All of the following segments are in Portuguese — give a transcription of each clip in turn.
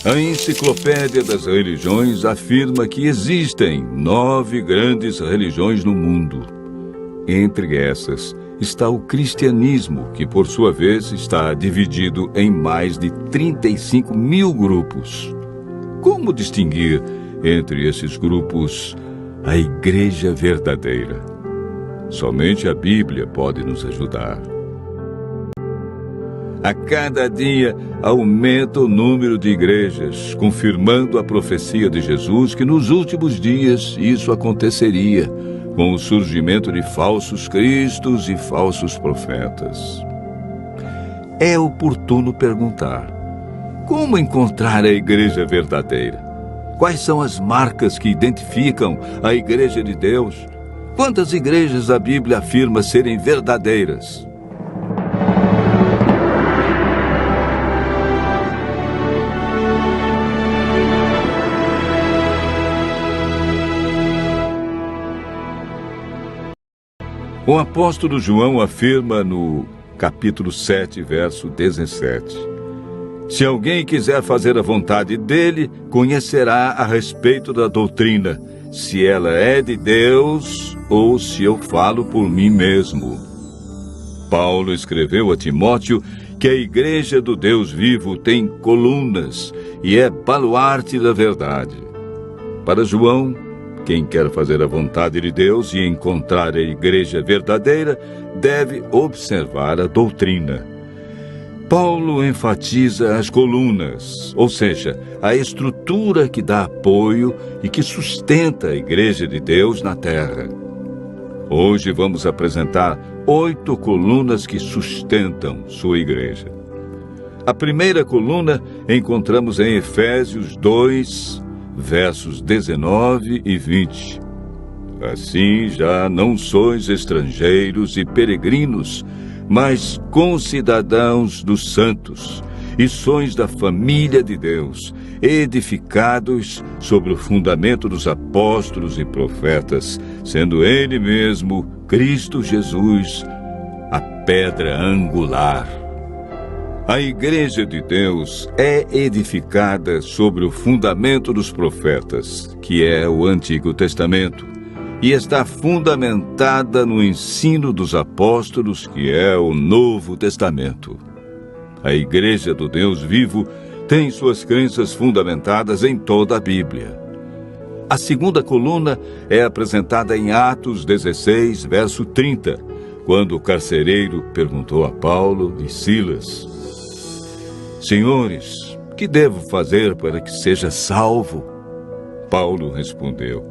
A Enciclopédia das Religiões afirma que existem 9 grandes religiões no mundo. Entre essas está o cristianismo, que por sua vez está dividido em mais de 35 mil grupos. Como distinguir entre esses grupos a Igreja verdadeira? Somente a Bíblia pode nos ajudar. A cada dia aumenta o número de igrejas, confirmando a profecia de Jesus que nos últimos dias isso aconteceria, com o surgimento de falsos cristos e falsos profetas. É oportuno perguntar: como encontrar a igreja verdadeira? Quais são as marcas que identificam a igreja de Deus? Quantas igrejas a Bíblia afirma serem verdadeiras? O apóstolo João afirma no capítulo 7, verso 17: se alguém quiser fazer a vontade dele, conhecerá a respeito da doutrina, se ela é de Deus ou se eu falo por mim mesmo. Paulo escreveu a Timóteo que a igreja do Deus vivo tem colunas e é baluarte da verdade. Para João, quem quer fazer a vontade de Deus e encontrar a igreja verdadeira deve observar a doutrina. Paulo enfatiza as colunas, ou seja, a estrutura que dá apoio e que sustenta a igreja de Deus na terra. Hoje vamos apresentar 8 colunas que sustentam sua igreja. A primeira coluna encontramos em Efésios 2, versos 19 e 20. Assim já não sois estrangeiros e peregrinos, mas concidadãos dos santos, e sois da família de Deus, edificados sobre o fundamento dos apóstolos e profetas, sendo Ele mesmo, Cristo Jesus, a pedra angular. A Igreja de Deus é edificada sobre o fundamento dos profetas, que é o Antigo Testamento, e está fundamentada no ensino dos apóstolos, que é o Novo Testamento. A Igreja do Deus vivo tem suas crenças fundamentadas em toda a Bíblia. A segunda coluna é apresentada em Atos 16, verso 30, quando o carcereiro perguntou a Paulo e Silas: Senhores, que devo fazer para que seja salvo? Paulo respondeu: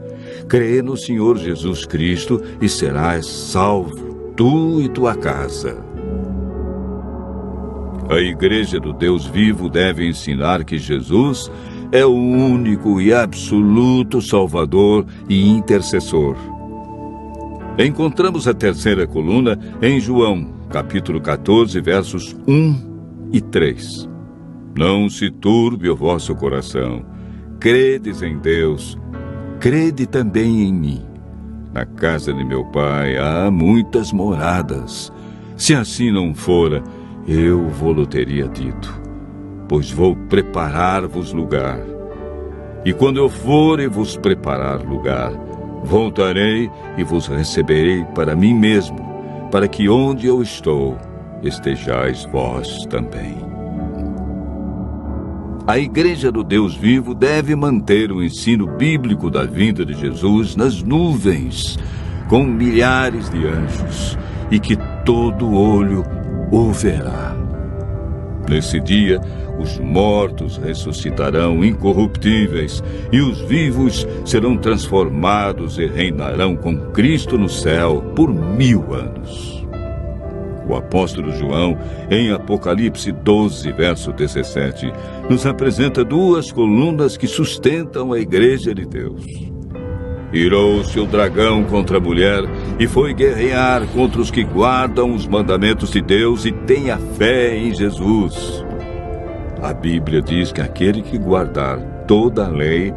crê no Senhor Jesus Cristo e serás salvo, tu e tua casa. A Igreja do Deus vivo deve ensinar que Jesus é o único e absoluto Salvador e intercessor. Encontramos a terceira coluna em João, capítulo 14, versos 1 e 3. Não se turbe o vosso coração. Credes em Deus, crede também em mim. Na casa de meu pai há muitas moradas. Se assim não fora, eu vou-lo teria dito, pois vou preparar-vos lugar. E quando eu for e vos preparar lugar, voltarei e vos receberei para mim mesmo, para que onde eu estou, estejais vós também. A Igreja do Deus vivo deve manter o ensino bíblico da vinda de Jesus nas nuvens, com milhares de anjos, e que todo olho o verá. Nesse dia, os mortos ressuscitarão incorruptíveis, e os vivos serão transformados e reinarão com Cristo no céu por 1000 anos. O apóstolo João, em Apocalipse 12, verso 17, nos apresenta 2 colunas que sustentam a Igreja de Deus. Irou-se o dragão contra a mulher e foi guerrear contra os que guardam os mandamentos de Deus e têm a fé em Jesus. A Bíblia diz que aquele que guardar toda a lei,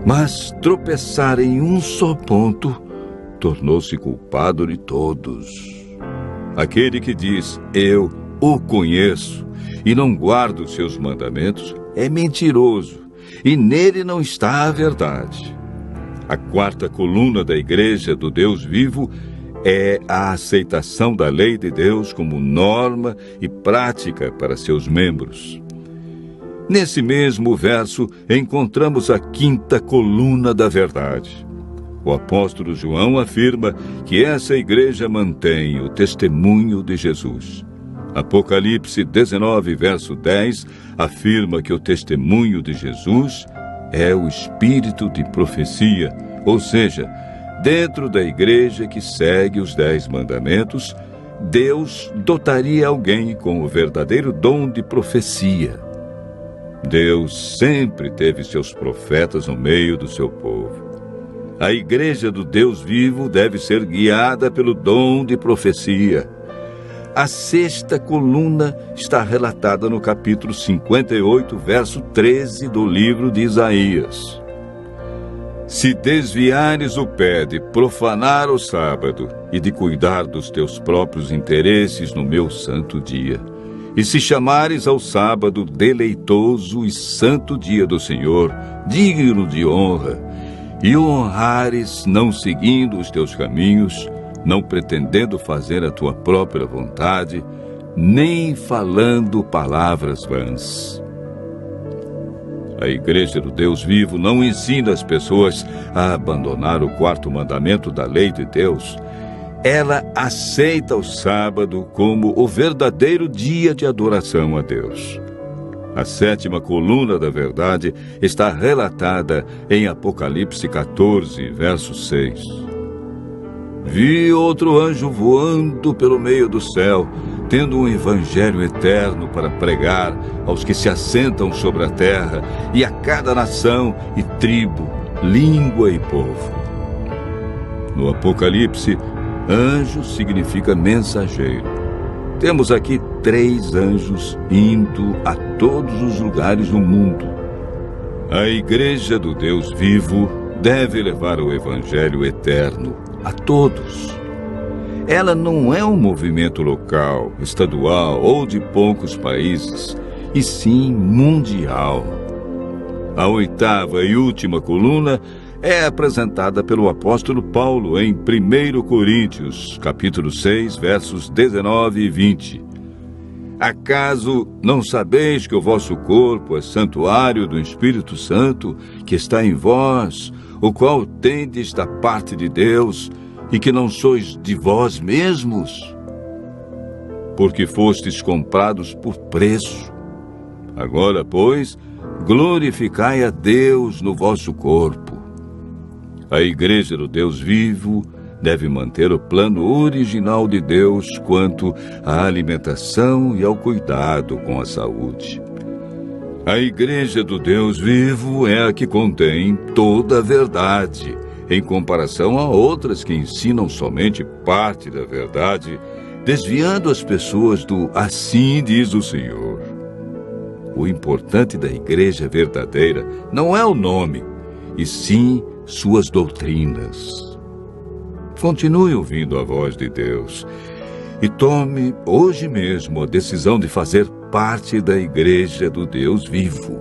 mas tropeçar em um só ponto, tornou-se culpado de todos. Aquele que diz, eu o conheço e não guarda os seus mandamentos, é mentiroso, e nele não está a verdade. A quarta coluna da Igreja do Deus vivo é a aceitação da lei de Deus como norma e prática para seus membros. Nesse mesmo verso, encontramos a quinta coluna da verdade. O apóstolo João afirma que essa igreja mantém o testemunho de Jesus. Apocalipse 19, verso 10, afirma que o testemunho de Jesus é o espírito de profecia, ou seja, dentro da igreja que segue os 10 mandamentos, Deus dotaria alguém com o verdadeiro dom de profecia. Deus sempre teve seus profetas no meio do seu povo. A igreja do Deus vivo deve ser guiada pelo dom de profecia. A sexta coluna está relatada no capítulo 58, verso 13 do livro de Isaías. Se desviares o pé de profanar o sábado e de cuidar dos teus próprios interesses no meu santo dia, e se chamares ao sábado deleitoso e santo dia do Senhor, digno de honra, e o honrares não seguindo os teus caminhos, não pretendendo fazer a tua própria vontade, nem falando palavras vãs. A Igreja do Deus vivo não ensina as pessoas a abandonar o quarto mandamento da lei de Deus. Ela aceita o sábado como o verdadeiro dia de adoração a Deus. A sétima coluna da verdade está relatada em Apocalipse 14, verso 6. Vi outro anjo voando pelo meio do céu, tendo um evangelho eterno para pregar aos que se assentam sobre a terra e a cada nação e tribo, língua e povo. No Apocalipse, anjo significa mensageiro. Temos aqui 3 anjos indo a todos os lugares do mundo. A Igreja do Deus vivo deve levar o evangelho eterno a todos. Ela não é um movimento local, estadual ou de poucos países, e sim mundial. A oitava e última coluna é apresentada pelo apóstolo Paulo em 1 Coríntios, capítulo 6, versos 19 e 20. Acaso não sabeis que o vosso corpo é santuário do Espírito Santo, que está em vós, o qual tendes da parte de Deus, e que não sois de vós mesmos? Porque fostes comprados por preço. Agora, pois, glorificai a Deus no vosso corpo. A Igreja do Deus vivo deve manter o plano original de Deus quanto à alimentação e ao cuidado com a saúde. A Igreja do Deus vivo é a que contém toda a verdade, em comparação a outras que ensinam somente parte da verdade, desviando as pessoas do "assim diz o Senhor". O importante da Igreja verdadeira não é o nome, e sim suas doutrinas. Continue ouvindo a voz de Deus e tome hoje mesmo a decisão de fazer parte da Igreja do Deus vivo.